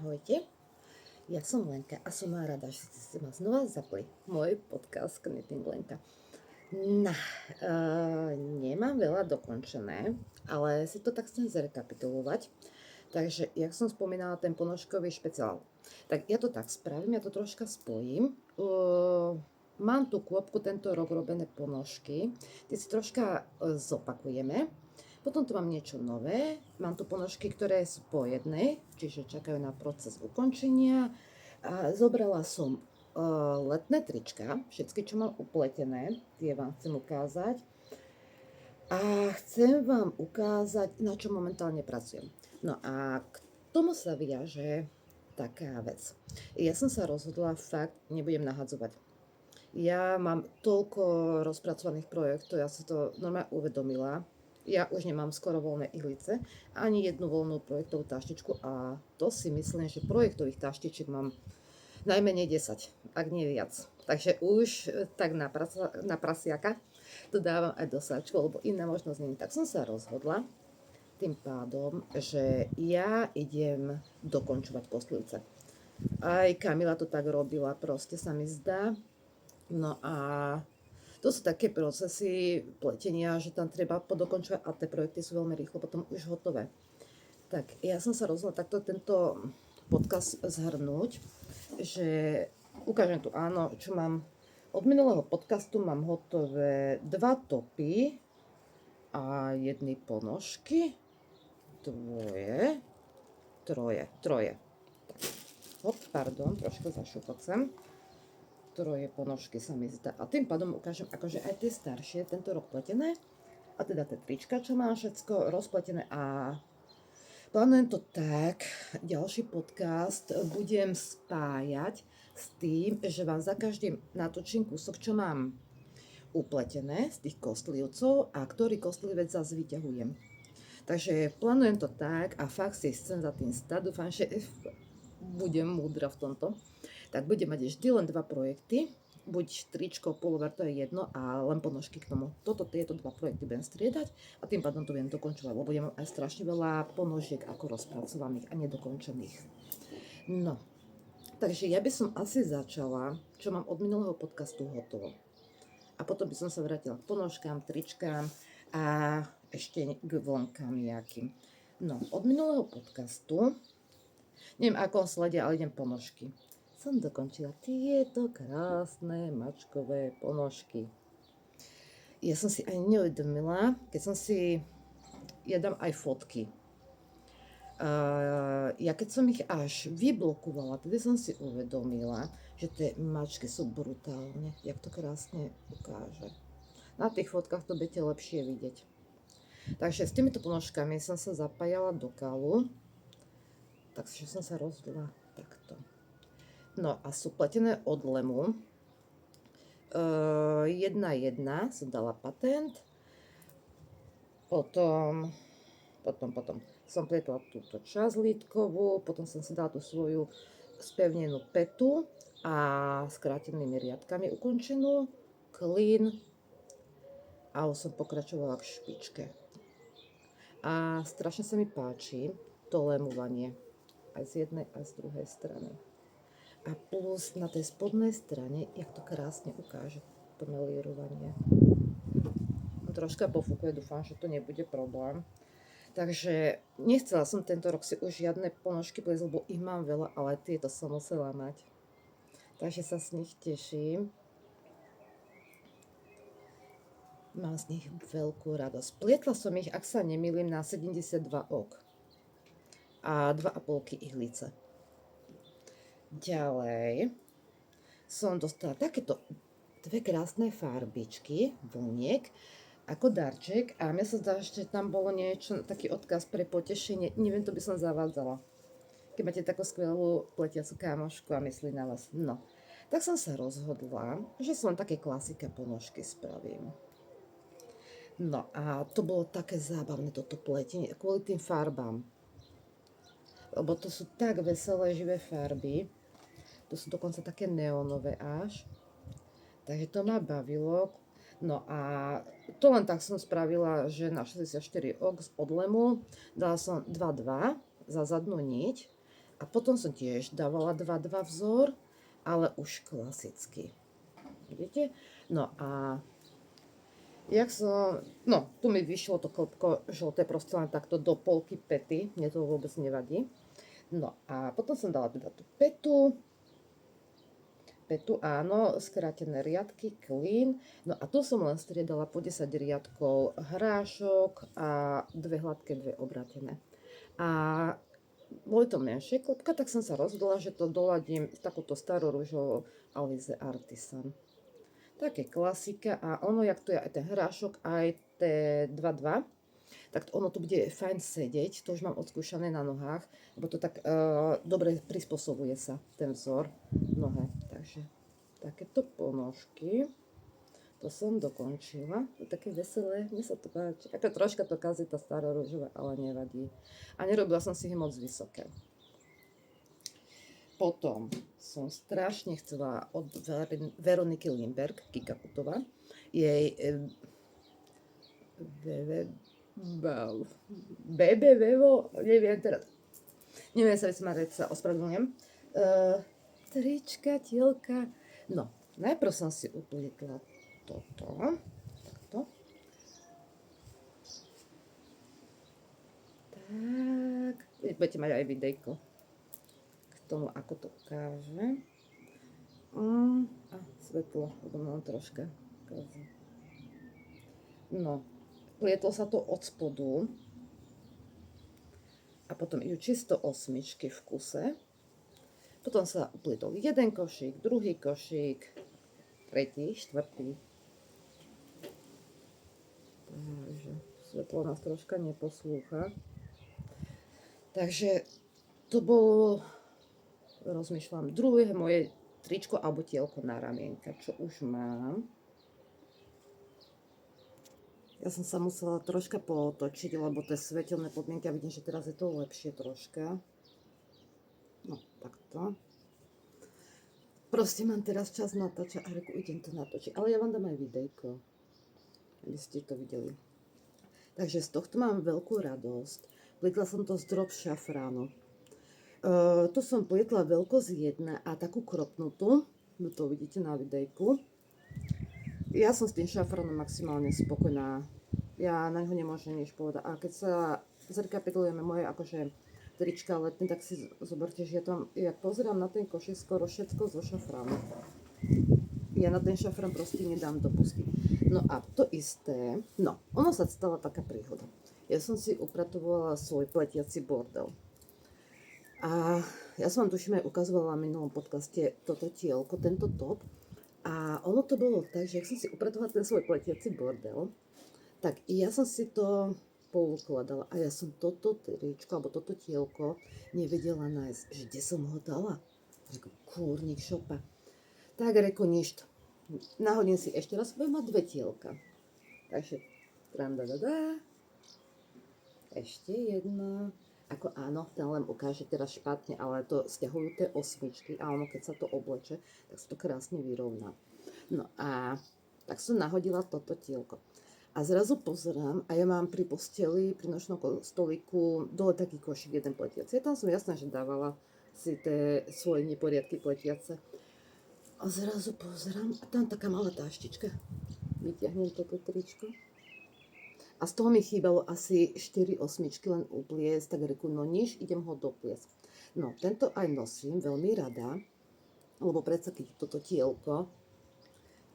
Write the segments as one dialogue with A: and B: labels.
A: Ahojte, ja som Lenka a som rada, že ste ma znova zapli môj podcast Knitting Lenka. No, nemám veľa dokončené, ale si to tak chcem zrekapitulovať. Takže, jak som spomínala, ten ponožkový špeciál. Tak ja to tak spravím, ja to troška spojím. Mám tu kôpku tento rok robené ponožky, tie si troška zopakujeme. Potom tu mám niečo nové, mám tu ponožky, ktoré sú po jednej, čiže čakajú na proces ukončenia. A zobrala som letné trička, všetky, čo mám upletené, tie vám chcem ukázať. A chcem vám ukázať, na čo momentálne pracujem. No a k tomu sa viaže taká vec. Ja som sa rozhodla, fakt nebudem nahadzovať. Ja mám toľko rozpracovaných projektov, ja si to normálne uvedomila. Ja už nemám skoro voľné ihlice, ani jednu voľnú projektovú taštičku a to si myslím, že projektových taštičiek mám najmenej 10, ak nie viac. Takže už tak na prasiaka to dávam aj do sáčku, lebo iná možnosť nie. Tak som sa rozhodla tým pádom, že ja idem dokončovať kostlivce. Aj Kamila to tak robila, proste sa mi zdá. No a to sú také procesy pletenia, že tam treba podokončovať a tie projekty sú veľmi rýchlo potom už hotové. Tak ja som sa rozhodla takto tento podcast zhrnúť, že ukážem tu áno, čo mám. Od minulého podcastu mám hotové 2 topy a jedny ponožky. Troje. Tak. Hop, pardon, trošku zašupocem. Troje ponožky sa mi zdá. A tým pádom ukážem akože aj tie staršie, tento rok pletené. A teda tie trička, čo mám všetko rozpletené. A plánujem to tak, ďalší podcast budem spájať s tým, že vám za každým natočím kúsok, čo mám upletené z tých kostlivcov a ktorý kostlivec zase vyťahujem. Takže plánujem to tak a fakt si chcem za tým stať. Dúfam, že budem múdra v tomto. Tak budem mať vždy len 2 projekty, buď tričko, pullover, to je jedno, a len ponožky k tomu. Tieto 2 projekty budem striedať a tým pádom to budem dokončovať, lebo budem aj strašne veľa ponožiek ako rozpracovaných a nedokončených. No, takže ja by som asi začala, čo mám od minulého podcastu hotovo. A potom by som sa vrátila k ponožkám, tričkám a ešte k vlnkám nejakým. No, od minulého podcastu, neviem ako sledia, ale idem ponožky. Som dokončila tieto krásne mačkové ponožky. Ja som si aj neuvedomila, ja dám aj fotky. Ja keď som ich až vyblokovala, tedy som si uvedomila, že tie mačky sú brutálne, jak to krásne ukáže. Na tých fotkách to budete lepšie vidieť. Takže s týmito ponožkami som sa zapájala do kalu, takže som sa rozhodla takto. No a sú pletené od lemu. 1:1 som dala patent. Potom som pletla túto časť lítkovú, potom som si dala tú svoju spevnenú petu a skrátenými riadkami ukončenú, klin a už som pokračovala k špičke. A strašne sa mi páči to lemovanie aj z jednej a z druhej strany. A plus na tej spodnej strane, jak to krásne ukáže, to melírovanie. Troška pofúkuje, dúfam, že to nebude problém. Takže nechcela som tento rok si už žiadne ponožky pliesť, lebo ich mám veľa, ale tieto som musela mať. Takže sa z nich teším. Mám z nich veľkú radosť. Plietla som ich, ak sa nemýlim, na 72 ok. A 2,5 ihlice. Ďalej som dostala takéto 2 krásne farbičky, vlniek, ako darček a mne sa zdá, že tam bolo niečo, taký odkaz pre potešenie, neviem, to by som zavádzala. Keď máte takú skvelú pletiacu kámošku a myslí na vás. No, tak som sa rozhodla, že som také klasika ponožky spravím. No a to bolo také zábavné toto pletenie, kvôli tým farbám. Lebo to sú tak veselé, živé farby. To sú dokonca také neónové až. Takže to ma bavilo. No a to len tak som spravila, že na 64 ok od lemu dala som 2,2 za zadnú niť A potom som tiež dávala 2-2 vzor, ale už klasicky. Vidíte? No a tu mi vyšlo to klopko žlté proste len takto do polky pety, mne to vôbec nevadí. No a potom som dala teda tú petu, áno, skrátené riadky, clean. No a tu som len striedala po 10 riadkov hrášok a 2 hladké, 2 obrátené. A boli to menšie klopka, tak som sa rozhodla, že to doladím s takúto starou ružou Alize Artisan. Také klasika a ono, jak to je aj ten hrášok, aj tie 2-2, tak ono tu bude fajn sedieť, to už mám odskúšané na nohách, lebo to tak dobre prispôsobuje sa ten vzor nohe. Takže takéto ponožky, to som dokončila, to je také veselé, mne sa to páči. Ako troška to kazí tá stará ružová, ale nevadí. A nerobila som si ich moc vysoké. Potom som strašne chcela od Veroniky Limberg, Kika Kutová, jej BBVO, neviem sa vysmárať, sa ospravedlňujem. Trička, tielka. No, najprv som si uplietla toto, takto. Tak, budete mať aj videjko tomu, ako to ukáže. A svetlo, lebo mám troška kazí. No, plietlo sa to od spodu a potom idú čisto osmičky v kuse. Potom sa uplietol jeden košík, druhý košík, tretí, štvrtý. Takže svetlo nás troška neposlúcha. Takže to bolo, rozmýšľam, druhé moje tričko alebo tielko na ramienka, čo už mám. Ja som sa musela troška potočiť, lebo tie svetelné podmienky, ja vidím, že teraz je to lepšie troška. No, takto. Proste mám teraz čas natáčať a reku, idem to natočiť. Ale ja vám dám aj videjko, aby ste to videli. Takže z tohto mám veľkú radosť. Plietla som to z drop šafránu. Tu som plietla veľkosť 1 a takú kropnutú. No to vidíte na videjku. Ja som s tým šafránom maximálne spokojná. Ja na ňo nemôžem nič povedať. A keď sa zrekapitulujeme moje akože trička letné, tak si zoberte, že ja tam, jak pozerám na ten košík, skoro všetko zo šafránu. Ja na ten šafrán proste nedám dopustiť. No a to isté, no, ono sa stala taká príhoda. Ja som si upratovala svoj pletiaci bordel. A ja som vám tuším aj ukazovala v minulom podcaste toto tielko, tento top. A ono to bolo tak, že ak som si upratovala ten svoj pletiaci bordel, tak ja som si to poukladala a ja som toto tričko, alebo toto tielko nevedela nájsť, že kde som ho dala. Reku, kúrnik šopa. Tak reku, nič. Nahodím si ešte raz, budem mať 2 tielka. Takže, ešte jedna. Ako áno, ten len ukáže teraz špatne, ale to stiahujú tie osmičky a ono, keď sa to obleče, tak sa to krásne vyrovná. No a tak som nahodila toto tielko. A zrazu pozerám a ja mám pri posteli, pri nočnom stolíku dole taký košík, jeden pletiaci. Ja tam som jasná, že dávala si tie svoje neporiadky pletiace. A zrazu pozerám a tam taká malá táštička. Vyťahnem toto tričko. A z toho mi chýbalo asi 4 osmičky len upliesť, tak reku, no nič, idem ho dopliesť. No, tento aj nosím veľmi rada, lebo predsa keď toto tielko,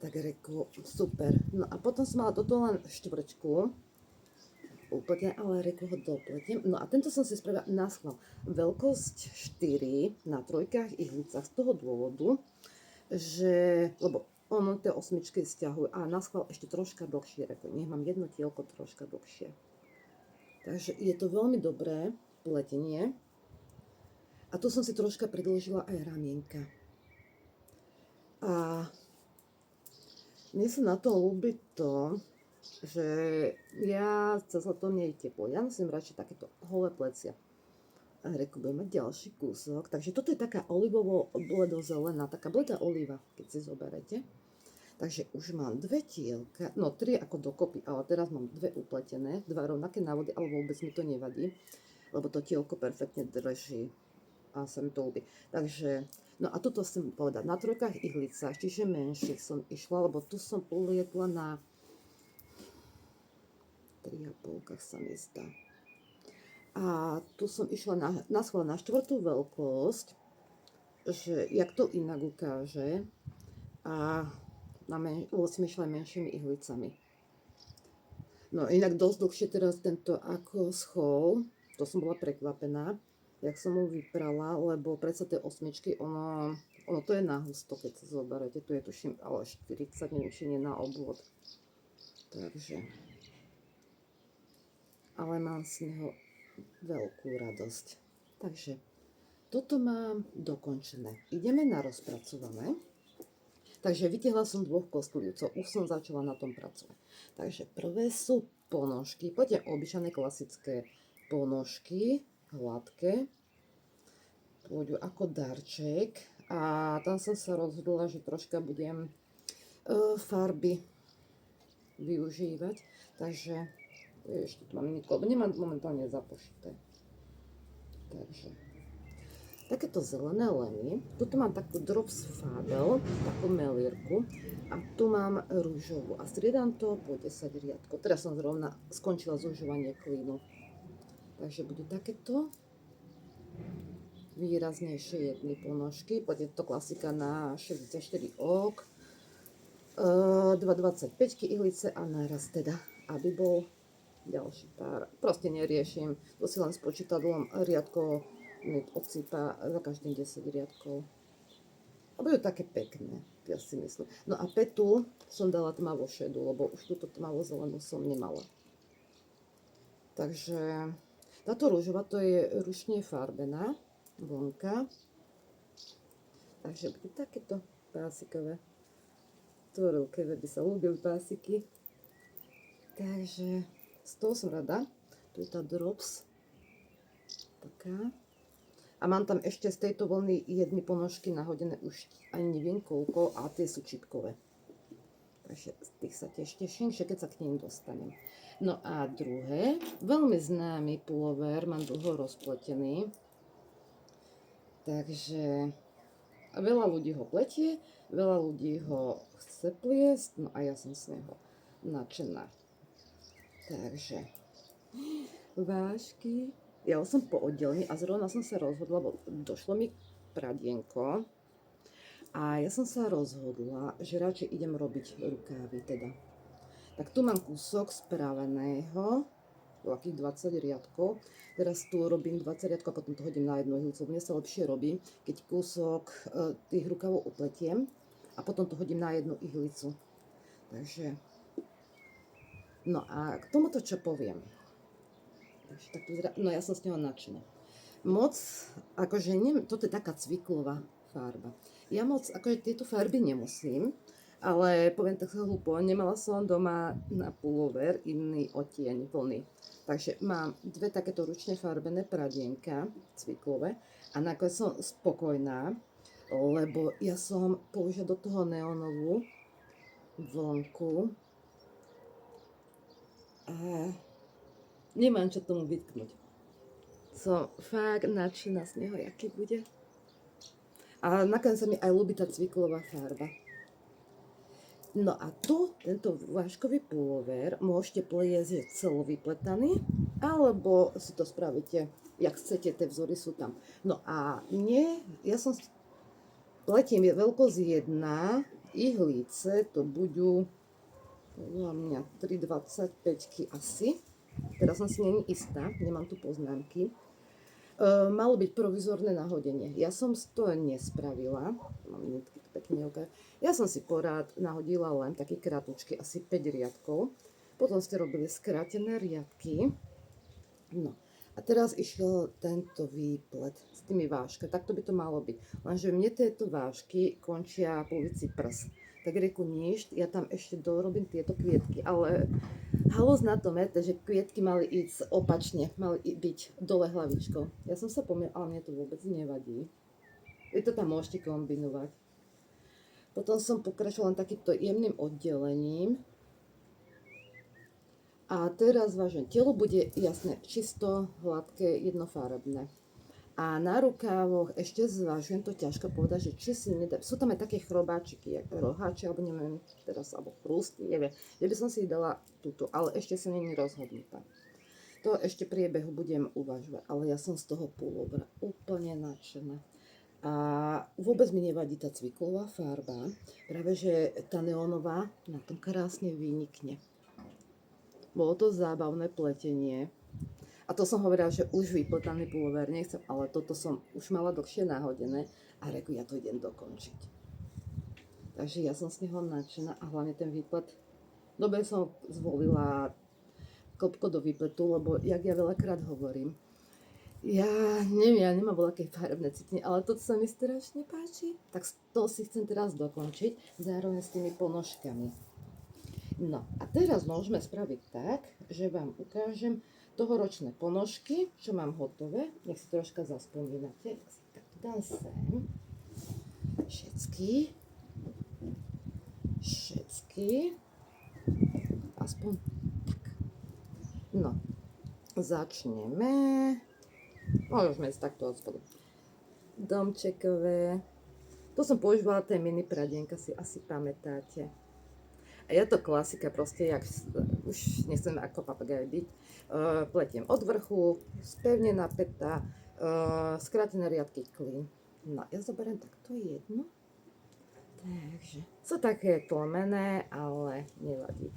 A: tak reku, super. No a potom som mala toto len štvrčku, úplne, ale reku ho dopletiem. No a tento som si spravila na schvál. Veľkosť 4 na trojkách ihlicách z toho dôvodu, že, lebo ono tie osmičky stiahujú a na schvál ešte troška dlhšie, reku, nech mám jedno tielko troška dlhšie. Takže je to veľmi dobré pletenie. A tu som si troška predĺžila aj ramienka. A mne sa na to ľúbi to, že ja cez leto mne je teplo. Ja nosím radšej takéto holé plecia. A reku, budem mať ďalší kúsok. Takže toto je taká olivovo-bledozelená, taká bledá oliva, keď si zoberete. Takže už mám 2 tielka, no 3 ako dokopy, ale teraz mám 2 upletené, 2 rovnaké návody, ale vôbec mi to nevadí, lebo to tielko perfektne drží. a sa mi to ľúbi. Takže, no a toto chcem povedať, na trojkách ihlicách, čiže menších som išla, lebo tu som polietla na 3,5 sa mi zdá. A tu som išla na schvál na štvrtú veľkosť, že jak to inak ukáže. A lebo som išla menšími ihlicami. No inak dosť dlhšie teraz tento ako schol, to som bola prekvapená, jak som ho vyprala, lebo predsa tie osmičky, ono to je na husto, keď sa zoberete, tu je tuším ale 40, neviem, či nie na obvod. Takže, ale mám z neho veľkú radosť. Takže, toto mám dokončené. Ideme na rozpracované. Takže vytiahla som 2 kostlivcov, už som začala na tom pracovať. Takže prvé sú ponožky, poďme obyčajné klasické ponožky, hladké. Pôjdu ako darček a tam som sa rozhodla, že troška budem farby využívať. Takže ešte tu mám lebo nemám momentálne zapošité. Takže takéto zelené leny. Tuto mám takú drops fábel, takú melírku. A tu mám rúžovú. A striedam to po 10 riadkov. Teraz som zrovna skončila zužovanie klínu. Takže budú takéto výraznejšie jedny ponožky. Poďme to klasika na 64 ok. 2,25 ihlice a naraz teda, aby bol ďalší pár. Proste neriešim. To si len s počítadlom riadkov mi odsýpa za každým 10 riadkov. A budú také pekné, ja si myslím. No a petu som dala tmavo šedu, lebo už túto tmavo zelenú som nemala. Takže táto rúžová to je ručne farbená vonka. Takže budú takéto pásikové. Tvorúke by sa ľúbili pásiky. Takže z toho som rada. Tu je tá drops. Taká. A mám tam ešte z tejto vlny jedny ponožky nahodené už ani neviem koľko a tie sú čipkové. Takže z tých sa tiež teším, že keď sa k nim dostanem. No a druhé, veľmi známy pullover, mám dlho rozpletený. Takže veľa ľudí ho pletie, veľa ľudí ho chce pliesť, no a ja som z neho nadšená. Takže vážky. Ja som po oddelení a zrovna som sa rozhodla, lebo došlo mi pradienko a ja som sa rozhodla, že radšej idem robiť rukávy teda. Tak tu mám kúsok spraveného, takých 20 riadkov. Teraz tu robím 20 riadkov a potom to hodím na jednu ihlicu. Mne sa lepšie robí, keď kúsok tých rukávov upletiem a potom to hodím na jednu ihlicu. Takže, no a k tomuto čo poviem. No ja som z neho nadšená. Moc, akože, toto je taká cviklová farba. Ja moc, akože tieto farby nemusím, ale poviem tak hlúpo, nemala som doma na pullover iný odtieň vlny. Takže mám 2 takéto ručne farbené pradienka, cviklové, a nakoniec som spokojná, lebo ja som použila do toho neonovú vlnku a nemám čo tomu vytknúť. Som fakt nadšená z neho, aký bude. A nakoniec sa mi aj ľúbi tá cviklová farba. No a tu, tento váškový pullover, môžete pliesť celovypletaný, alebo si to spravíte, jak chcete, tie vzory sú tam. No a ja som pletiem veľkosť 1, ihlice, to budú podľa mňa 3,25 asi. Teraz som si není istá, nemám tu poznámky. Malo byť provizorné nahodenie. Ja som to nespravila. Mám nitky pekne oké. Ja som si porád nahodila len také kratučky, asi 5 riadkov. Potom ste robili skrátené riadky. No. A teraz išiel tento výplet s tými váškami. Takto by to malo byť. Lenže mne tieto vášky končia po ulici prs. Tak reku nič, ja tam ešte dorobím tieto kvietky, ale halus na tom je, že kvietky mali ísť opačne, mali byť dole hlavičkou. Ja som sa pomýlila, ale mne to vôbec nevadí. Vy to tam môžete kombinovať. Potom som pokračovala len takýmto jemným oddelením. A teraz vážne, telo bude jasné, čisto, hladké, jednofarebné. A na rukávoch ešte zvažujem, to ťažko povedať, že či si nedá, sú tam aj také chrobáčiky, roháče, alebo neviem, teraz, alebo prústy, neviem, že by som si dala túto, ale ešte sa není rozhodnutá. To ešte priebehu budem uvažovať, ale ja som z toho pullovera úplne nadšená. A vôbec mi nevadí tá cviklová farba, práve že tá neónová na tom krásne vynikne. Bolo to zábavné pletenie. A to som hovorila, že už vypletaný pullover nechcem, ale toto som už mala dlhšie nahodené a reku, ja to idem dokončiť. Takže ja som z neho nadšená a hlavne ten výplet. Dobre som zvolila klopko do výpletu, lebo jak ja veľakrát hovorím, ja neviem, ja nemám veľké farebné cítenie, ale toto sa mi strašne páči, tak to si chcem teraz dokončiť, zároveň s tými ponožkami. No a teraz môžeme spraviť tak, že vám ukážem tohoročné ponožky, čo mám hotové. Nech si troška zaspomínate. Tak si tak dám sem. Všetky. Aspoň tak. No, začneme. Môžeme ísť takto od spodu. Domčekové. To som používala tie mini pradienka, si asi pamätáte. A je to klasika, proste, jak už nechcem ako papagaj byť. Pletiem od vrchu, spevne napätá, skrátené riadky klín. No, ja zoberiem takto jednu. Takže, sú také tlmené, ale nevadí.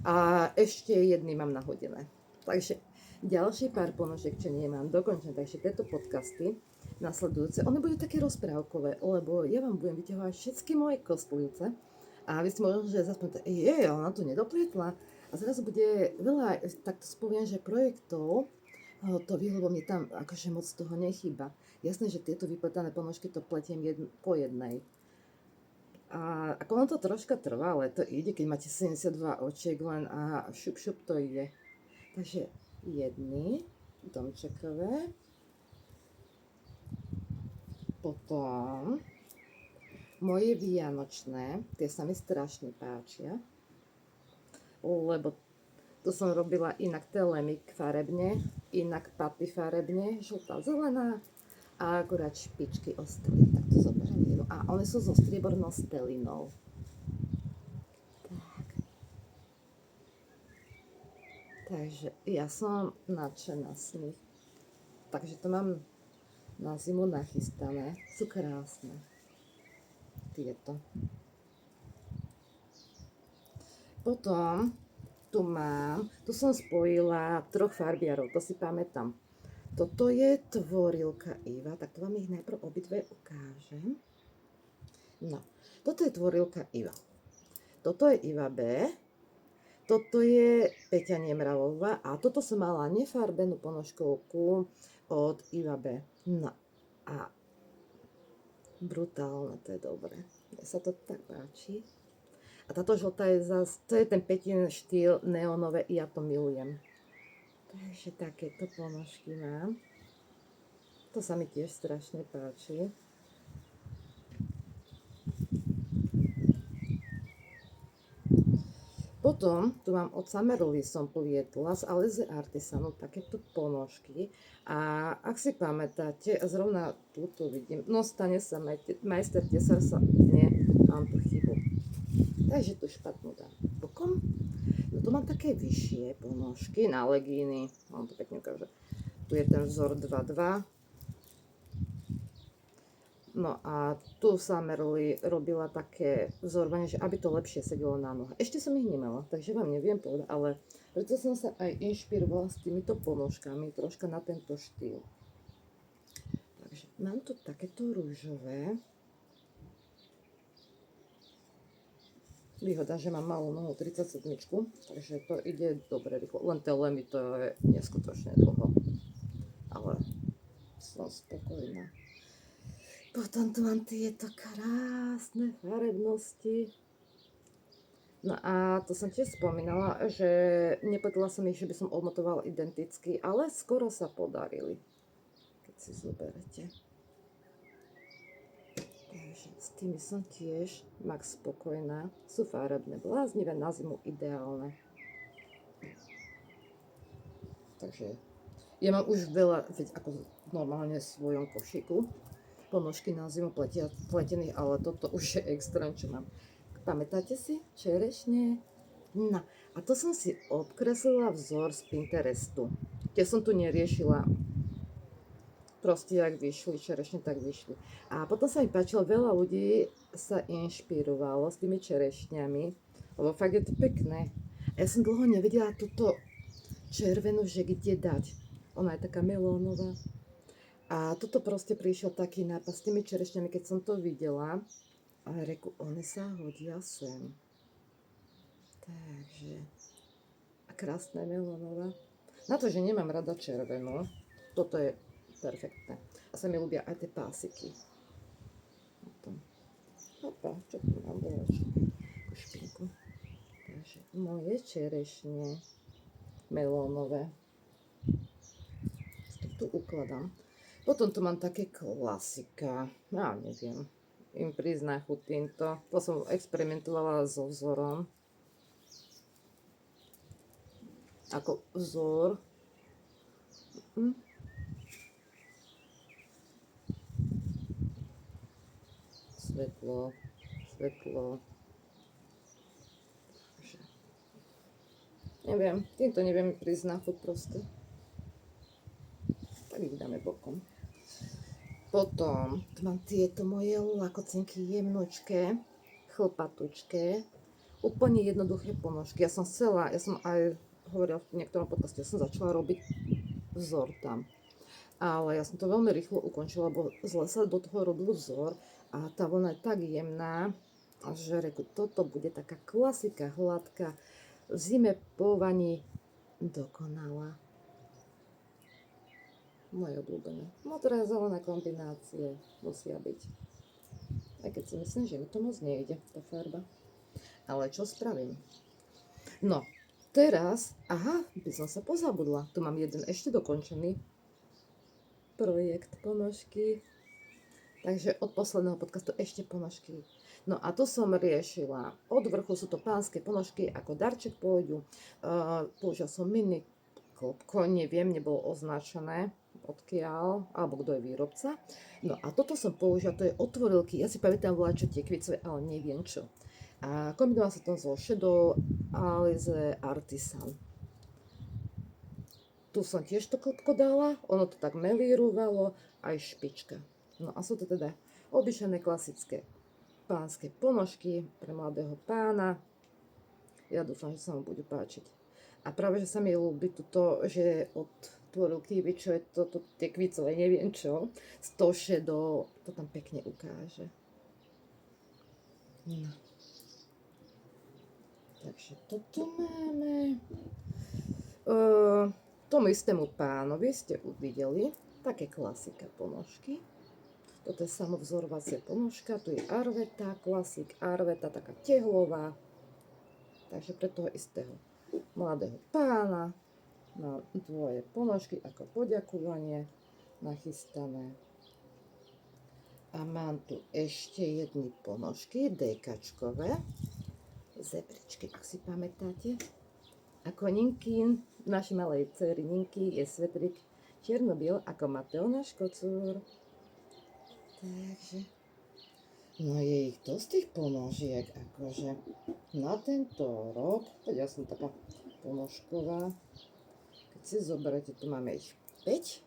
A: A ešte jedny mám nahodené. Takže, ďalší pár ponožiek, čo nemám dokončené. Takže tieto podcasty nasledujúce, one budú také rozprávkové, lebo ja vám budem vyťahovať všetky moje cosplayúce. A vy si možno, že zaspomínate, ona to nedoplietla. A zrazu bude veľa, takto spoviem, že projektov, to lebo mi tam akože moc toho nechýba. Jasné, že tieto vypletané ponožky to pletiem po jednej. A ako ono to troška trvá, ale to ide, keď máte 72 očiek len a šup to ide. Takže jedny domčekové. Potom moje vianočné, tie sa mi strašne páčia, lebo to som robila inak telemik farebne, inak paty farebne, žltá, zelená a akurát špičky ostali. Tak to zoberiem jednu. A one sú so striebornou stelinou. Tak. Takže ja som nadšená z nich. Takže to mám na zimu nachystané. Sú krásne. Tieto. Potom tu som spojila troch farbiarov, to si pamätám. Toto je tvorilka Iva, tak to vám ich najprv obidve ukážem. No, toto je tvorilka Iva. Toto je Iva B, toto je Peťa Nemravová a toto som mala nefarbenú ponožkovku od Iva B. No a brutálne, to je dobré. Mne sa to tak páči. A táto žltá je zase, to je ten Petin štýl neonové, ja to milujem. Takže takéto ponožky mám. To sa mi tiež strašne páči. Potom tu mám od Summerly som plietla z Alize Artisanu takéto ponožky a ak si pamätáte, zrovna túto vidím, no stane sa majster tesár sa, nie, mám tu chybu. Takže tu špatnú dám bokom. No tu mám také vyššie ponožky na legíny, mám to pekne ukáže. Tu je ten vzor 2.2. No a tu Summerly robila také vzorovanie, že aby to lepšie sedelo na nohe. Ešte som ich nemala, takže vám neviem povedať, ale preto som sa aj inšpirovala s týmito ponožkami, troška na tento štýl. Takže mám tu takéto rúžové. Výhoda, že mám malú nohu 37, takže to ide dobre rýchlo. Len telemi to je neskutočne dlho, ale som spokojná. Potom tu mám tieto krásne farebnosti. No a to som tiež spomínala, že nepletla som ich, že by som omotovala identicky, ale skoro sa podarili, keď si zoberete. Takže s tými som tiež max spokojná. Sú farebné, bláznivé, na zimu ideálne. Takže Ja mám už veľa, veď ako normálne v svojom košíku, ponožky na zimu pletených, ale toto už je extrém, čo mám. Pamätáte si? Čerešne? No, a to som si obkreslila vzor z Pinterestu. Keď som tu neriešila, proste jak vyšli, čerešne tak vyšli. A potom sa mi páčilo, veľa ľudí sa inšpirovalo s tými čerešňami, lebo fakt je to pekné. A ja som dlho nevedela túto červenú, že kde dať. Ona je taká melónová. A toto proste prišiel taký nápad s tými čerešňami, keď som to videla. A reku, one sa hodia sem. Takže. A krásne melónová. Na to, že nemám rada červenú, toto je perfektné. A sa mi ľúbia aj tie pásiky. Opa, čo tu mám bolečky? Špinku. Takže moje čerešne melónové. Tu ukladám. Potom tu mám také klasika. Ja neviem. Im prizná chuť týmto. To som experimentovala so vzorom. Ako vzor. Svetlo. Svetlo. Neviem. Týmto neviem prizná chuť proste. Tak ich dáme bokom. Potom tu mám tieto moje lakocinky jemnočké, chlpatučké, úplne jednoduché ponožky. Ja som aj hovorila v niektorom podcaste, som začala robiť vzor tam. Ale ja som to veľmi rýchlo ukončila, lebo zle sa do toho robil vzor a tá vlna je tak jemná, že reku, toto bude taká klasika, hladká, v zime po vani dokonalá. Moje obľúbené. Modré a zelené kombinácie musia byť. Aj keď si myslím, že mi to moc nejde, tá farba. Ale čo spravím? No, teraz, by som sa pozabudla. Tu mám jeden ešte dokončený projekt ponožky. Takže od posledného podcastu ešte ponožky. No a to som riešila. Od vrchu sú to pánske ponožky, ako darček pôjdu. Použila som mini klopko, neviem, nebolo označené odkiaľ, alebo kto je výrobca. No a toto som použila, to je otvorilky. Ja si pamätám vláčo tekvicové, ale neviem čo. A kombinovala sa to so Shadow Alize Artisan. Tu som tiež to klopko dala, ono to tak melírovalo, aj špička. No a sú to teda obyčajné klasické pánske ponožky pre mladého pána. Ja dúfam, že sa mu bude páčiť. A práve, že sa mi ľúbi toto, že od tvorivky, čo je to tekvicové, neviem čo, z toho Shadow, to tam pekne ukáže. No. Takže toto máme. Tomu istému pánovi ste uvideli také klasika ponožky. Toto je samovzorovacia ponožka, tu je Arveta, klasik Arveta, taká tehlová. Takže pre toho istého mladého pána na dvoje ponožky ako poďakovanie nachystané. A mám tu ešte jedny ponožky, dekačkové, zebričky, ak si pamätáte. Ako Ninkin, našej malej dcery Ninky, je svetrik čierno-biel ako Mateo náš kocúr. Takže, no je ich dosť tých ponožiek, akože na tento rok, ja som taká ponožková, keď si zoberete, tu máme ich 5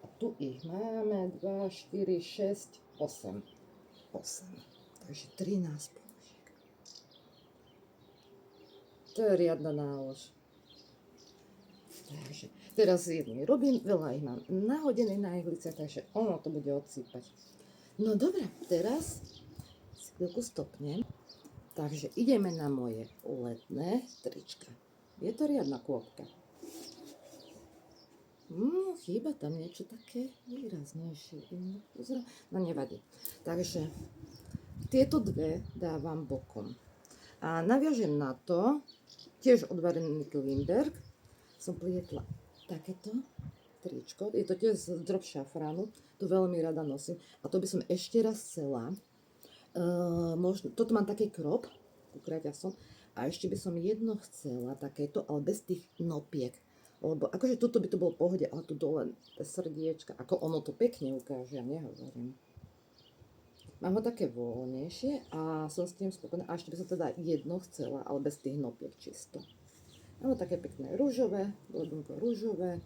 A: a tu ich máme 2, 4, 6, 8. 8, takže 13 ponožiek. To je riadna nálož. Takže teraz jedný robím, veľa ich mám nahodené na ihlice, takže ono to bude odsýpať. No dobre, teraz si chvíľku stopnem. Takže ideme na moje letné trička. Je to riadna kôpka. Chýba tam niečo také výraznejšie. No nevadí. Takže tieto dve dávam bokom. A naviažem na to, tiež od Varenky Lindberg, som plietla takéto tričko. Je to tiež z drop šafránu. To veľmi rada nosím. A to by som ešte raz chcela. Toto mám taký krop, ukráťa som. A ešte by som jedno chcela takéto, ale bez tých nopiek. Lebo akože toto by to bolo v pohode, ale tu dole bez srdiečka, ako ono to pekne ukáže, ja nehovorím. Mám ho také voľnejšie a som s tým spokojná. A ešte by som teda jedno chcela, ale bez tých hnopiek čisto. Mám ho také pekné rúžové, blbunko rúžové.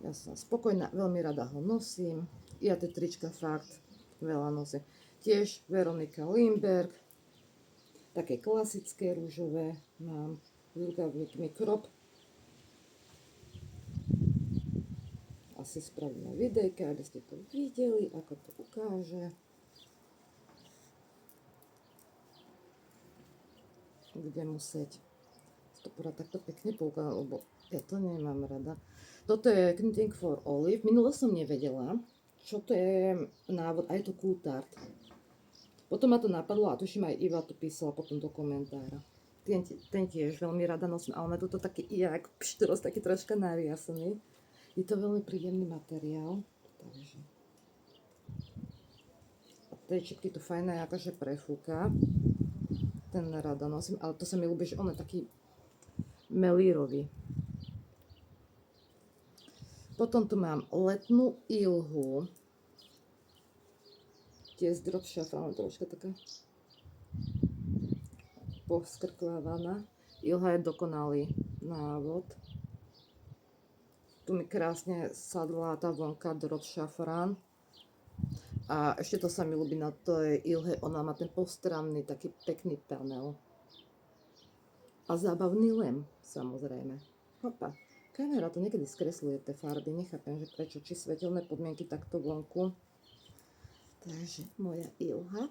A: Ja som spokojná, veľmi rada ho nosím. Ja tie trička fakt veľa nosím. Tiež Veronika Lindberg. Také klasické rúžové mám. S rukavníkmi crop. Asi spravíme videjka, aby ste to videli, ako to ukáže. Budem musieť to porať takto pekne poukázať, lebo ja to nemám rada. Toto je Knitting for Olive. Minule som nevedela, čo to je návod, aj to Coulthard. Potom ma to napadlo a tuším aj Iva to písala potom do komentára. Ten tiež veľmi rada nosím, ale má toto taký jak pštros, taký troška nariasený. Je to veľmi príjemný materiál. Takže. A tej čipky to fajné akože prefúka. Ten rada nosím, ale to sa mi ľúbi, že on je taký melírový. Potom tu mám letnú ilhu. Tiež z drop šafránu, troška taká poskrklávaná. Ilha je dokonalý návod. Tu mi krásne sadla tá vonka drop šafrán. A ešte to sa mi ľúbi na tej ilhe, ona má ten postranný, taký pekný panel. A zábavný lem, samozrejme. Hopa, kamera to niekedy skresluje tie farby, nechápem, že prečo, či svetelné podmienky takto vonku. Takže moja ilha.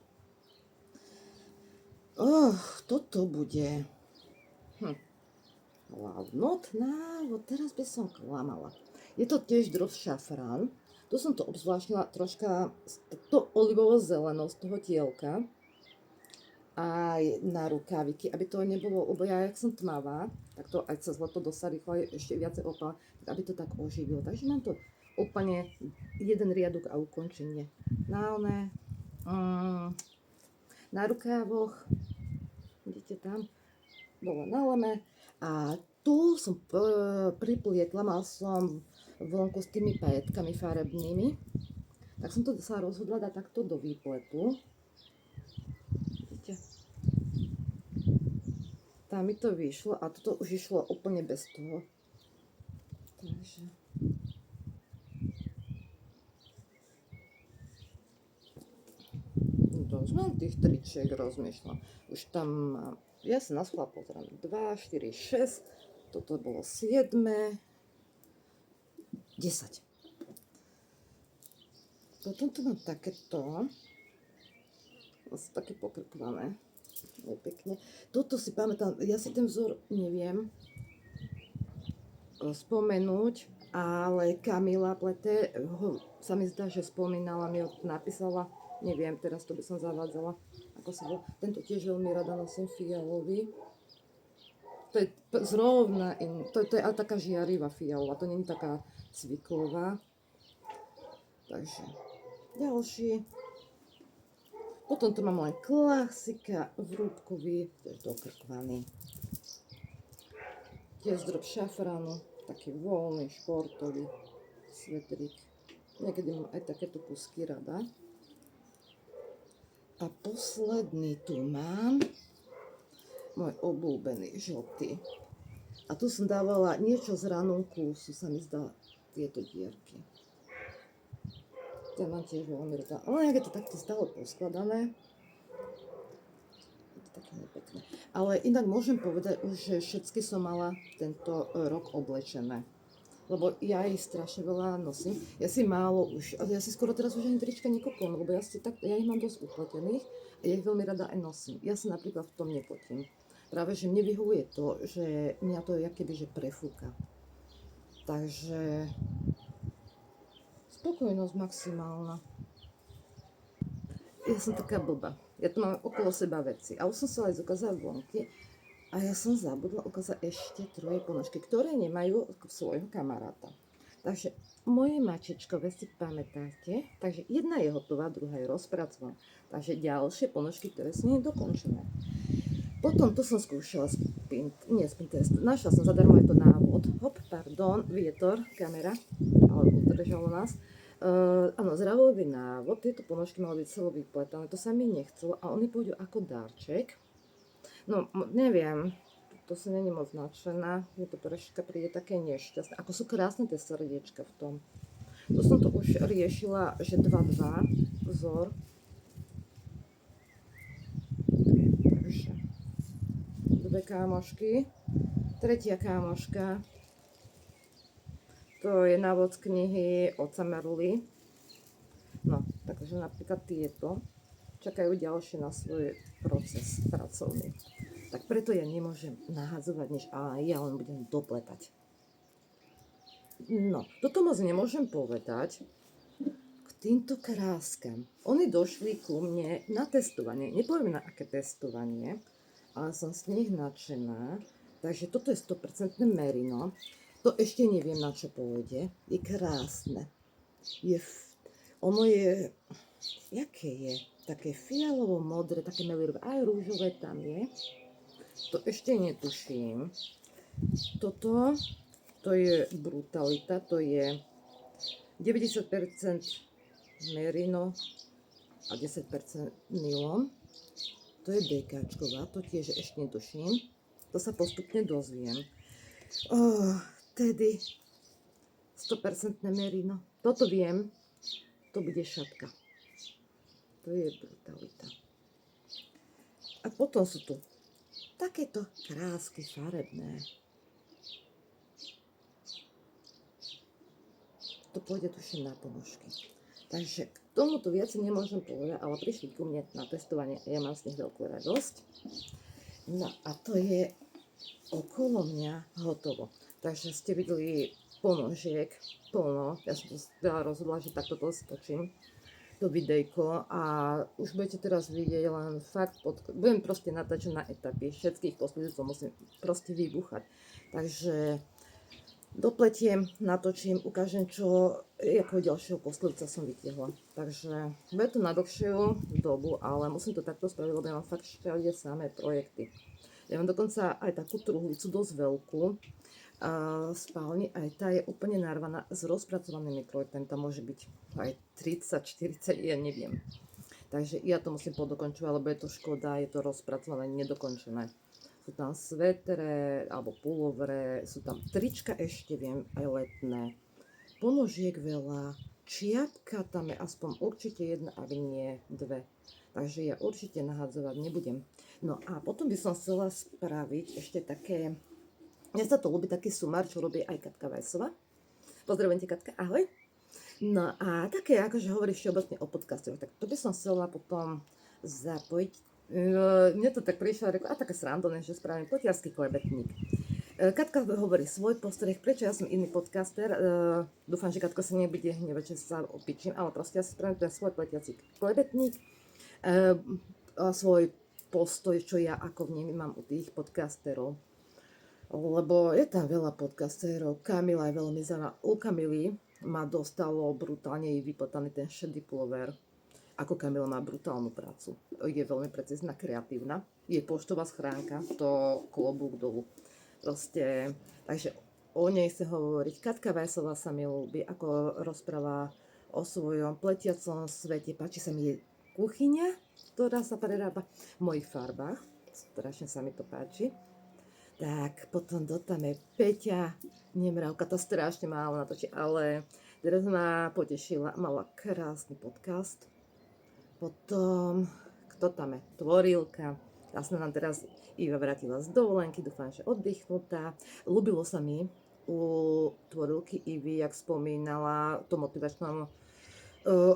A: Toto bude hlavnotná, teraz by som klamala. Je to tiež drop šafrán. Tu som to obzvláštnila troška to olivovo-zeleno z toho tielka. Aj na rukáviky, aby to nebolo, lebo ja, jak som tmavá, tak to aj cez leto dosa rýchlo ešte viacej opala, aby to tak oživilo. Takže mám to úplne jeden riadok a ukončenie. Na rukávoch, vidíte tam, bolo na leme. A tu som priplietla, mal som vonku s tými pajetkami farebnými, tak som to sa rozhodla dať takto do výpletu. Vidíte? Tam mi to vyšlo a toto už išlo úplne bez toho. Takže. Dosť mám tých tričiek, rozmýšľam. Už tam mám, ja sa na schvál pozerám, 2, 4, 6, toto bolo 7, 10. Potom tu mám takéto, asi také pokrkvané, pekne. Toto si pamätám, ja si ten vzor neviem spomenúť, ale Kamila Plete ho, sa mi zdá, že spomínala, mi ho napísala, neviem, teraz to by som zavádzala, ako sa bol. Tento tiež veľmi rada nosím, fialový. To je zrovna, to je ale taká žiarivá fialová, to nie je taká cviklová. Takže ďalší. Potom tu mám len klasika, vrúbkový, tiež dokrkvaný. Tiež drop šafránu, taký voľný, športový svetrik. Niekedy mám aj takéto kusky rada. A posledný tu mám môj obľúbený žltý. A tu som dávala niečo z ranunku, sa mi zdá tieto dierky. Ten mám tiež veľmi rada. Ale jak je to takto stále poskladané. Je to také nepekné. Ale inak môžem povedať už, že všetky som mala tento rok oblečené. Lebo ja ich strašne veľa nosím. Ja si málo už, ja si skoro teraz už ani trička nekúpujem, lebo ja ich mám dosť upletených a ja ich veľmi rada aj nosím. Ja sa napríklad v tom nepotím. Práve, že mne vyhovuje to, že mňa to jakoby, že prefúka. Takže spokojnosť maximálna. Ja som taká blbá. Ja tu mám okolo seba veci. A už som sa aj ukázala vonky. A ja som zabudla ukázať ešte 3 ponožky, ktoré nemajú svojho kamaráta. Takže moje mačičkové si pamätáte. Takže jedna je hotová, druhá je rozpracovaná. Takže ďalšie ponožky, ktoré sú nedokončené. Potom tu som skúšala z Pinterestu. Našla som zadarmo je to návod. Vietor, kamera, ale udržalo nás. Áno, zravový návod, tieto ponožky mali byť celo vypletané, to sa mi nechcelo a oni pôjdu ako darček. No, neviem, to sa není moc nadšená, je to troška príde také nešťastné. Ako sú krásne tie srdiečka v tom. To som to už riešila, že 2-2 vzor. Takže dve kámošky. Tretia kámoška. To je návod z knihy od Samerly. No, takže napríklad tieto čakajú ďalšie na svoj proces pracovný. Tak preto ja nemôžem nahadzovať nič, ale ja len budem dopletať. No, toto moc nemôžem povedať k týmto kráskam. Oni došli ku mne na testovanie. Nepoviem na aké testovanie, ale som z nich nadšená. Takže toto je 100% merino. To ešte neviem, na čo pôjde. Je krásne. Ono je, jaké je? Také fialovo-modré, také melírové, aj rúžové tam je. To ešte netuším. Toto, to je brutalita, to je 90% merino a 10% nylon. To je DKčková, to tiež ešte netuším. To sa postupne dozviem. Tedy 100% merino. Toto viem, to bude šatka. To je brutalita. A potom sú tu takéto krásky farebné. To pôjde tuším na ponožky. Takže k tomuto viac nemôžem povedať, ale prišli ku mne na testovanie a ja mám z nich veľkú radosť. No a to je okolo mňa hotovo. Takže ste videli ponožiek plno. Ja som teda rozhodla, že takto to stočím, to videjko, a už budete teraz vidieť len fakt, budem proste natáčať na etapy, všetkých posledujúcov musím proste vybuchať. Takže dopletiem, natočím, ukážem, čo ako ďalšieho posledujúca som vytiahla. Takže bude to na dlhšiu dobu, ale musím to takto spraviť, lebo ja mám fakt všade samé projekty. Ja mám dokonca aj takú truhlicu dosť veľkú, spálni, aj tá je úplne narvaná s rozpracovanými projektami, tam môže byť aj 30, 40, ja neviem. Takže ja to musím podokončovať, lebo je to škoda, je to rozpracované, nedokončené. Sú tam svetre alebo pulovre, sú tam trička, ešte viem, aj letné. Ponožiek veľa, čiapka tam je aspoň určite jedna, ak nie dve. Takže ja určite nahadzovať nebudem. No a potom by som chcela spraviť ešte také. Mne sa to ľúbi, taký sumár, čo robí aj Katka Vajsová. Pozdravujem ti, Katka, ahoj. No a také, akože hovorí všeobecne o podcastoch, tak to by som chcela potom zapojiť. Mne to tak prišlo, a také srandovné, že spravím potiarsky klebetník. Katka hovorí svoj postreh, prečo ja som iný podcaster. Dúfam, že Katko sa nebude hnevať, že sa opičím, ale proste ja si spravím ten svoj potiarsky klebetník. Svoj postoj, čo ja ako vnímam u tých podcasterov. Lebo je tam veľa podcastérov. Kamila je veľmi zaujímavá. U Kamily ma dostalo brutálne jej vypletaný ten šedý pullover. Ako Kamila má brutálnu prácu. Je veľmi precízna, kreatívna. Je poštová schránka, to klobúk dolu. Proste, takže o nej sa hovoriť. Katka Vajsová sa mi ľúbi, ako rozpráva o svojom pletiacom svete. Páči sa mi jej kuchyňa, ktorá sa prerába v mojich farbách. Strašne sa mi to páči. Tak, potom tam je Peťa Nemravka, to strašne málo natočí, ale teraz ma potešila, mala krásny podcast. Potom, kto tam je? Tvorilka, tá sa nám teraz Iva vrátila z dovolenky, dúfam, že oddychnutá. Ľúbilo sa mi u Tvorilky Ivy, jak spomínala to motivačnom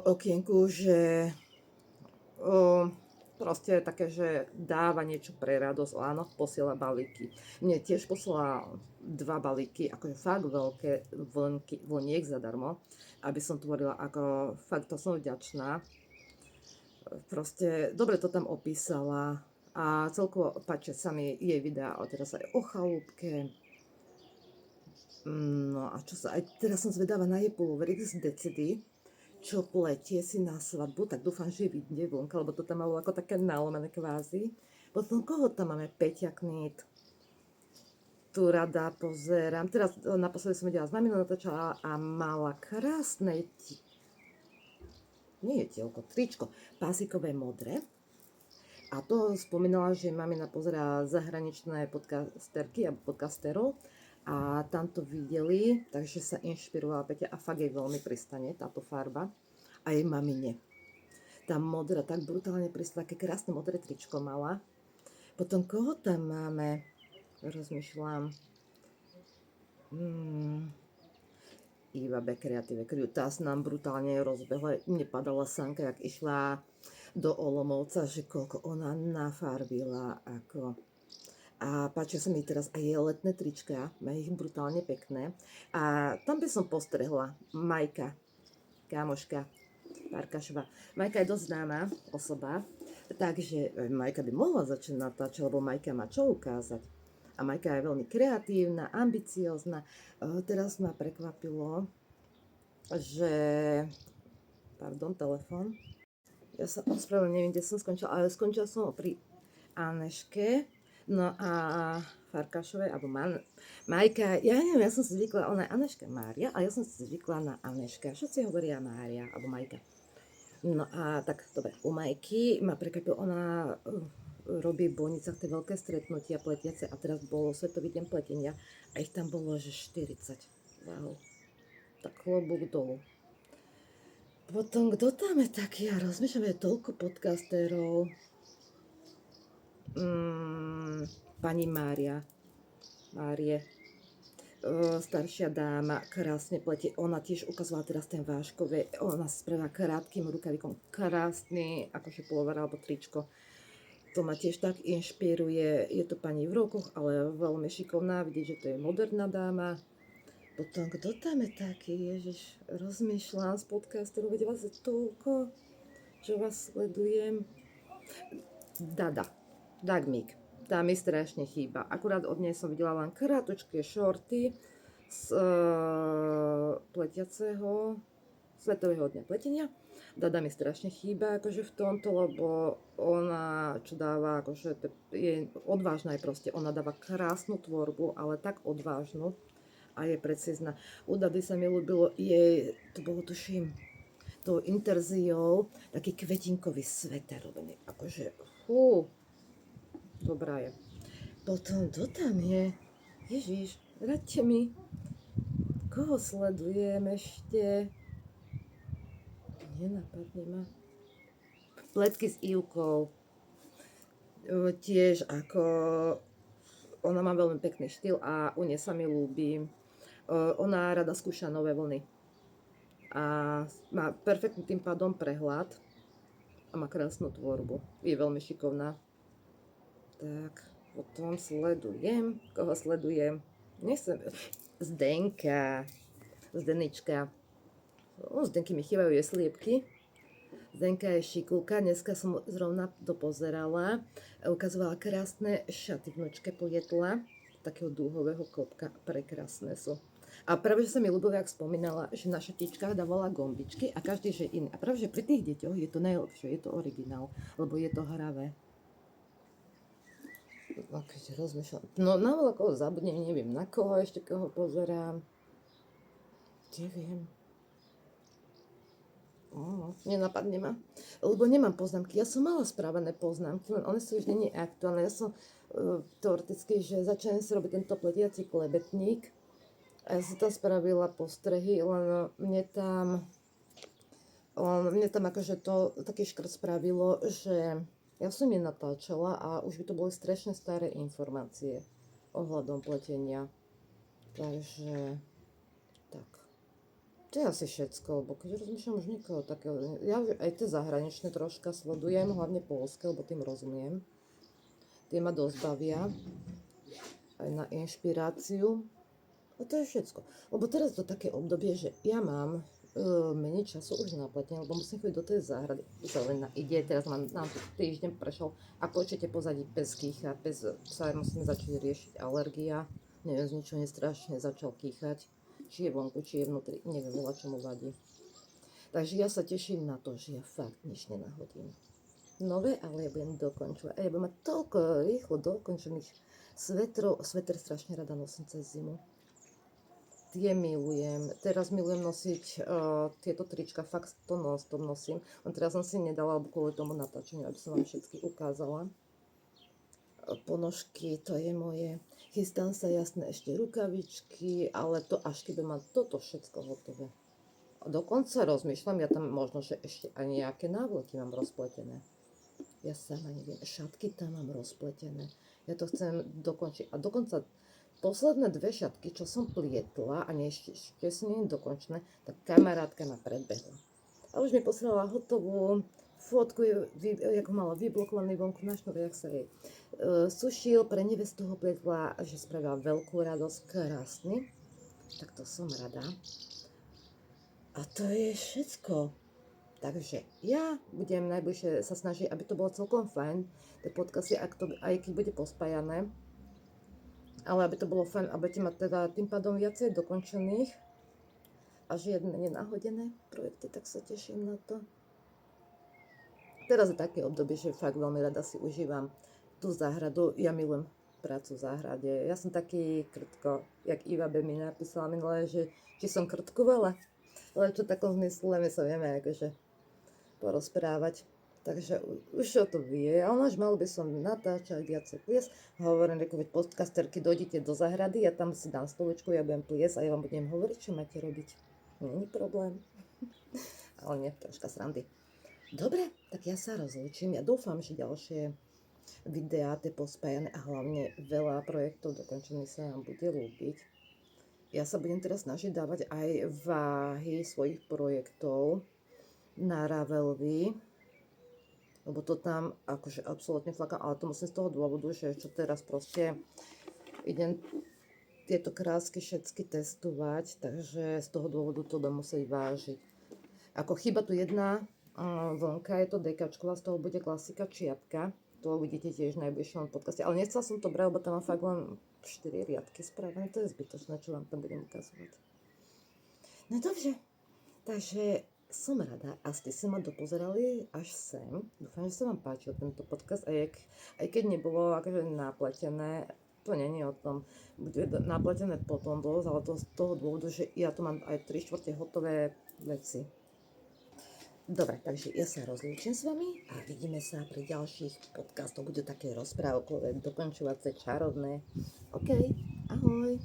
A: okienku, že proste také, že dáva niečo pre radosť, áno, posiela balíky. Mne tiež poslala 2 balíky, akože fakt veľké vlniek zadarmo, aby som tvorila, ako fakt to som vďačná. Proste dobre to tam opísala a celkovo páčia sa mi jej videá, teraz aj o chalúbke. No a čo sa, aj teraz som zvedáva na jej pulloverik z Decedy, čo pletie si na svadbu, tak dúfam, že vidne vonka, lebo to tam malo ako také nalomené kvázi. Potom koho tam máme? Peťa Knit. Tu rada pozerám. Teraz naposledy som videla s maminou natáčala a mala krásne nie je tielko, tričko, pásikové modré. A to spomínala, že mamina pozerá zahraničné podcasterky a podcasterov a tam to videli, takže sa inšpirovala Peťa a fakt jej veľmi pristane táto farba a jej mamine. Tá modrá tak brutálne pristala, aké krásne modré tričko mala. Potom koho tam máme? Rozmýšľam. Iva B. Creative Crew. Tá sa nám brutálne rozbehla. Mne padala sanka, jak išla do Olomovca, že koľko ona nafarbila. Ako. A páčia sa mi teraz aj jej letné trička. Má ich brutálne pekné. A tam by som postrehla Majka, kámoška Farkašová. Majka je dosť známa osoba, takže Majka by mohla začať natáčať, lebo Majka má čo ukázať. A Majka je veľmi kreatívna, ambiciózna. Teraz ma prekvapilo, že... Pardon, telefon. Ja sa ospravedlňujem, neviem, kde som skončila, ale skončila som pri Aneške. No a Farkašovej, alebo Majka, ja neviem, ja som si zvykla, ona je Aneška Mária, a ja som si zvykla na Aneška. Všetci hovoria Mária, alebo Majka. No a tak, dobre, u Majky ma prekvapilo, ona robí v Bojnicách tie veľké stretnutia pletiace a teraz bolo Svetový deň pletenia a ich tam bolo, že 40. Wow. Tak klobúk dolu. Potom, kto tam je taký? Ja rozmýšľam, je toľko podcasterov. Pani Márie, staršia dáma, krásne pletie. Ona tiež ukazovala teraz ten váškové, ona spravila krátkým rukavikom, krásny, akože polover alebo tričko. To ma tiež tak inšpiruje. Je to pani v rokoch, ale veľmi šikovná, vidieť, že to je moderná dáma. Potom, kto tam je taký? Ježiš, rozmýšľam z podcasterov, veď vás je toľko, že vás sledujem. Dagmík. Tá mi strašne chýba. Akurát od nej som videla len krátočké šorty z pletiaceho Svetového dňa pletenia. Dada mi strašne chýba akože v tomto, lebo ona, čo dáva, akože je odvážna je proste. Ona dáva krásnu tvorbu, ale tak odvážnu a je precízna. U Dady sa mi ľúbilo jej, to bolo tuším, tou interziou, taký kvetinkový sveter robený. Akože, dobrá je. Potom, kto tam je? Ježiš, radte mi. Koho sledujem ešte? Nenapadne ma. Pletky s Ivkou. Tiež ako... Ona má veľmi pekný štýl a u nej sa mi ľúbi. Ona rada skúša nové vlny. A má perfektný tým pádom prehľad. A má krásnu tvorbu. Je veľmi šikovná. Tak, potom sledujem. Koho sledujem? Zdenka. Zdenička. Zdenky mi chýbajú jej sliepky. Zdenka je šikulka. Dneska som zrovna dopozerala. Ukazovala krásne šaty vnúčke plietla. Takého dúhového klopka. Prekrásne sú. A práve, že sa mi ľúbilo, jak spomínala, že na šatičkách dávala gombičky a každý, že iný. A práve, že pri tých deťoch je to najlepšie, je to originál, lebo je to hravé. Keď rozmýšľam. No na veľa koho zabudnem, neviem na koho ešte koho pozerám. Neviem. Nenapadne ma. Lebo nemám poznámky. Ja som mala správané poznámky, len one sú už nie aktuálne. Ja som teoreticky, že začnem si robiť tento pletiaci klebetník. A ja som tam spravila postrehy, len mne tam akože to taký škrt spravilo, že ja som je natáčala a už by to boli strašne staré informácie ohľadom pletenia. Takže tak. To je asi všetko, lebo keď rozmýšľam už nikoho takého. Ja aj tie zahraničné troška sledujem, hlavne poľské, lebo tým rozumiem. Tie ma dosť bavia. Aj na inšpiráciu. A to je všetko. Lebo teraz to také obdobie, že ja mám menej času už na pletenie, lebo musím chodiť do tej záhrady. Zelená ide, teraz nám týždeň prešiel a počujete pozadí bez kýcha, sa musím začať riešiť alergia. Neviem, z ničoho nestrašne začal kýchať. Či je vonku, či je vnútri, neviem, veľa čo mu vadí. Takže ja sa teším na to, že ja fakt nič nenahodím. nové, ale ja budem dokončovať. A ja budem mať toľko rýchlo dokončených svetrov. Svetr strašne rada nosím cez zimu. Tie milujem. Teraz milujem nosiť tieto trička, fakt to nosím. Len teraz som si nedala kvôli tomu natáčeniu, aby som vám všetky ukázala. Ponožky, to je moje. Chystám sa, jasné, ešte rukavičky, ale to až keď mám toto všetko hotové. A dokonca rozmýšľam, ja tam možno, že ešte aj nejaké návleky mám rozpletené. Ja sama neviem, šatky tam mám rozpletené. Ja to chcem dokončiť. A dokonca posledné 2 šatky, čo som plietla a ešte sú nie dokončené, tak kamarátka ma predbehla. A už mi posielala hotovú fotku, ako mala vyblokovaný vonku na šnúr, jak sa jej sušil, pre nevestu ho plietla, že spravila veľkú radosť, krásny. Tak to som rada. A to je všetko. Takže ja budem najbližšie sa snažiť, aby to bolo celkom fajn, tie podcasty, aj keď bude pospájané. Ale aby to bolo fajn, aby budete mať teda tým pádom viacej dokončených a žiadne nenahodené projekty, tak sa teším na to. Teraz je také obdobie, že fakt veľmi rada si užívam tú záhradu. Ja milujem prácu v záhrade. Ja som taký krtko, jak Iva B mi napísala minulé, že či som krtkovala. Ale čo v takom zmysle, my sa vieme akože porozprávať. Takže už o to vie. A onáč mal by som natáčať viacej plies. Hovorím, veď podcasterky, dojdite do záhrady, ja tam si dám stoličku, ja budem plies a ja vám budem hovoriť, čo máte robiť. Není problém. Ale nie, troška srandy. Dobre, tak ja sa rozlúčim. Ja dúfam, že ďalšie videá, tie pospájane a hlavne veľa projektov dokončených sa vám bude ľúbiť. Ja sa budem teraz snažiť dávať aj váhy svojich projektov na Ravelry, lebo to tam akože absolútne flakám, ale to musím z toho dôvodu, že čo teraz proste idem tieto krásky všetky testovať, takže z toho dôvodu to budem musieť vážiť. Ako chyba tu jedna vonka, je to dekačková, z toho bude klasika čiapka, to uvidíte tiež v najbližšom podcaste, ale nechcela som to brať, lebo tam mám fakt len 4 riadky spravené, to je zbytočné, čo vám tam budem ukazovať. No dobře, takže som rada a ste sa ma dopozerali až sem. Dúfam, že sa vám páčil tento podcast, aj keď nebolo akože napletené, to není o tom, bude napletené potom dosť, ale to z toho dôvodu, že ja tu mám aj 3/4 hotové veci. Dobre, takže ja sa rozlúčim s vami a vidíme sa pri ďalších podcastoch. Budú také rozprávkové, dokončovacie, čarovné. OK, ahoj.